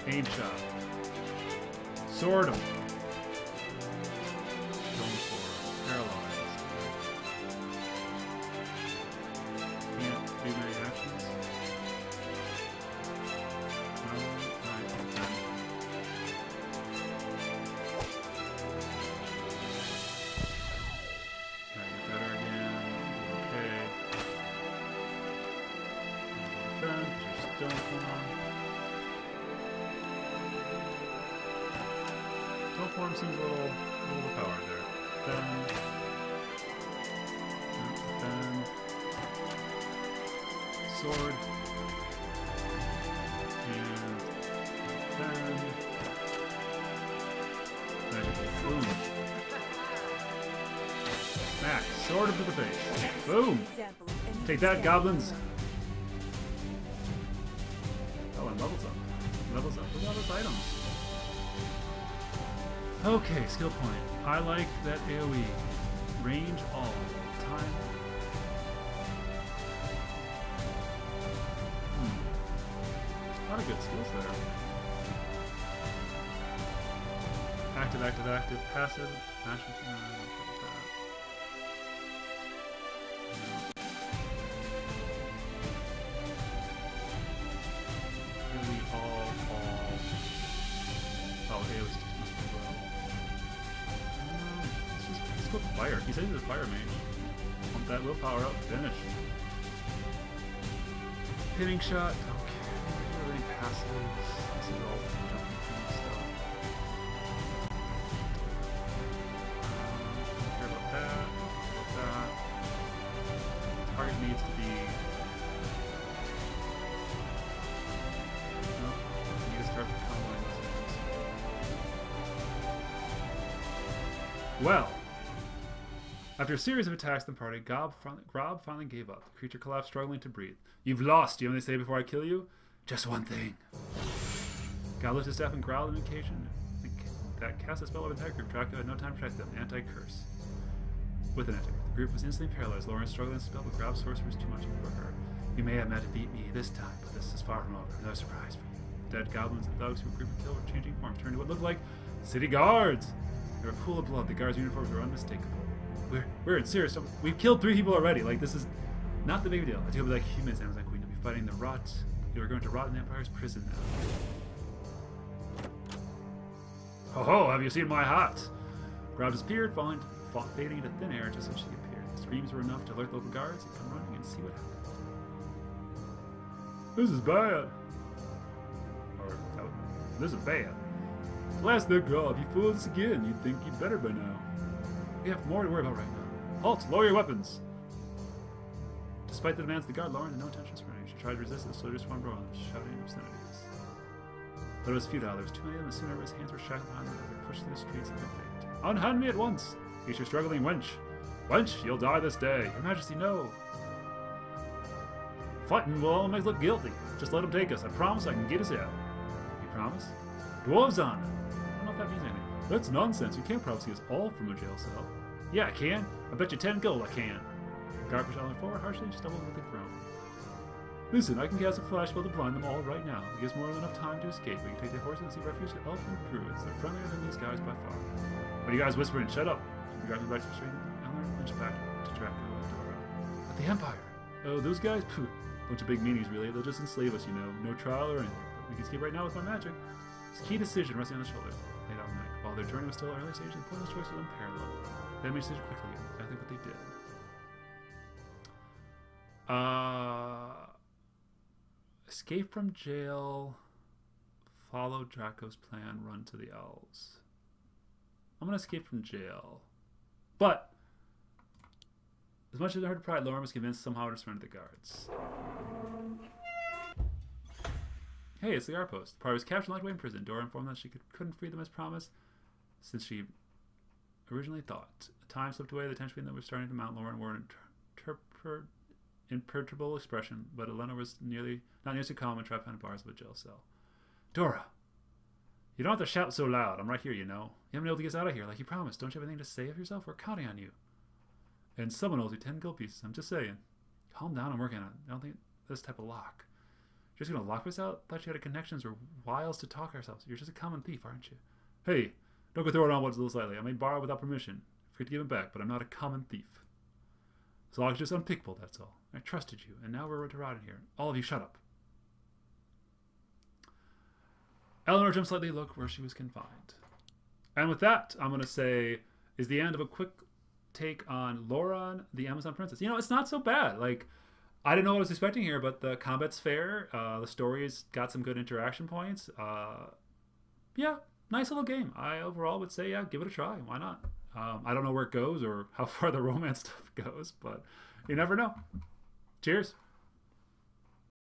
Aim shot. Sword him. Stone sword. Paralyzed. stone form. Stone form seems a little overpowered there. Then sword. And then magical boom. Smack. Sword into the face. Boom. Take that, goblins. Oh, and levels up. Levels up with all those items. Okay, skill point. I like that AoE. Range all. Time. A lot of good skills there. Active, active, active. Passive. National. No, I don't care about that. Fire. He said he's a fire mage. Want that willpower up. Finish. Hitting shot. Okay. Everything passes. This is all jumping stuff. Don't care about that. Target needs to be. Nope. I need to start comboing those things. Well. After a series of attacks on the party, Grob finally gave up. The creature collapsed, struggling to breathe. You've lost. Do you know what they say before I kill you? Just one thing. Grob lifted his staff and growled an occasion that cast a spell over the entire group. Draco had no time to protect them. Anti-curse. With an anti-curse. The group was instantly paralyzed. Loren struggled to spell, but Grob's sorcery was too much for her. You may have met to beat me this time, but this is far from over. No surprise for you. Dead goblins and thugs who were grouped and killed were changing forms, turned to what looked like city guards. They were a pool of blood. The guards' uniforms were unmistakable. We're in serious trouble. We've killed 3 people already. Like, this is not the big deal. I feel like humans, Amazon Queen, to be fighting the rot. You are going to rot in the Empire's prison now. Ho ho, have you seen my hat? Grob disappeared, fading into thin air just as she appeared. The screams were enough to alert local guards and come running and see what happened. This is bad. Or, this is bad. Blast there, Grob. You fooled us again. You'd think you'd better by now. We have more to worry about right now. Halt! Lower your weapons! Despite the demands of the guard, Loren had no intention of surrendering. She tried to resist the soldiers swarmed around, shouting obscenities. But it was futile. There was too many of them, and soon everyone's hands were shackled behind them as they pushed through the streets of their fate. Unhand me at once! He's your struggling wench. Wench, you'll die this day. Your Majesty, no. Fighting will all make us look guilty. Just let him take us. I promise I can get us out. You promise? Dwarves honor. I don't know if that means anything. That's nonsense. You can't promise us all from a jail cell. Yeah, I can. I bet you 10 gold I can. Guard pushed Ellen forward harshly and stumbled with a groan. Listen, I can cast a flash spell to blind them all right now. It gives more than enough time to escape. We can take their horses and seek refuge to elfin druids. They're friendlier than these guys by far. What are you guys whispering? Shut up. The guard invites restraint. Ellen went back to Draco and Dora. But the Empire. Oh, those guys? Pooh. Bunch of big meanies, really. They'll just enslave us, you know. No trial or anything. But we can escape right now with my magic. It's a key decision resting on the shoulder. Laid out neck. While their journey was still early stage, the pointless choice was unparalleled. They made a decision quickly, exactly what they did. Escape from jail. Follow Draco's plan. Run to the elves. I'm gonna escape from jail. But as much as I heard of pride, Loren was convinced somehow to surrender the guards. Hey, it's the guard post. The party was captured and locked away in prison. Dora informed them that she couldn't free them as promised, since she originally thought. Time slipped away. The tension between them was starting to mount. Loren wore an imperturbable expression, but Elena was not nearly so calm and trapped behind the bars of a jail cell. Dora, you don't have to shout so loud. I'm right here, you know. You haven't been able to get us out of here like you promised. Don't you have anything to say of yourself? We're counting on you. And someone owes you 10 gold pieces. I'm just saying. Calm down. I'm working on it. I don't think this type of lock. You're just gonna lock us out? Thought you had connections or wiles to talk ourselves. You're just a common thief, aren't you? Hey, don't go throwing on what's a little slightly. I may borrow without permission. Free to give it back, but I'm not a common thief. So I was just unpickable, that's all. I trusted you, and now we're to rot in here. All of you, shut up. Eleanor jumped slightly, looked where she was confined. And with that, I'm going to say, is the end of a quick take on Loren, the Amazon Princess. You know, it's not so bad. Like, I didn't know what I was expecting here, but the combat's fair. The story's got some good interaction points. Yeah, nice little game. I overall would say, yeah, give it a try. Why not? I don't know where it goes or how far the romance stuff goes, but you never know. Cheers.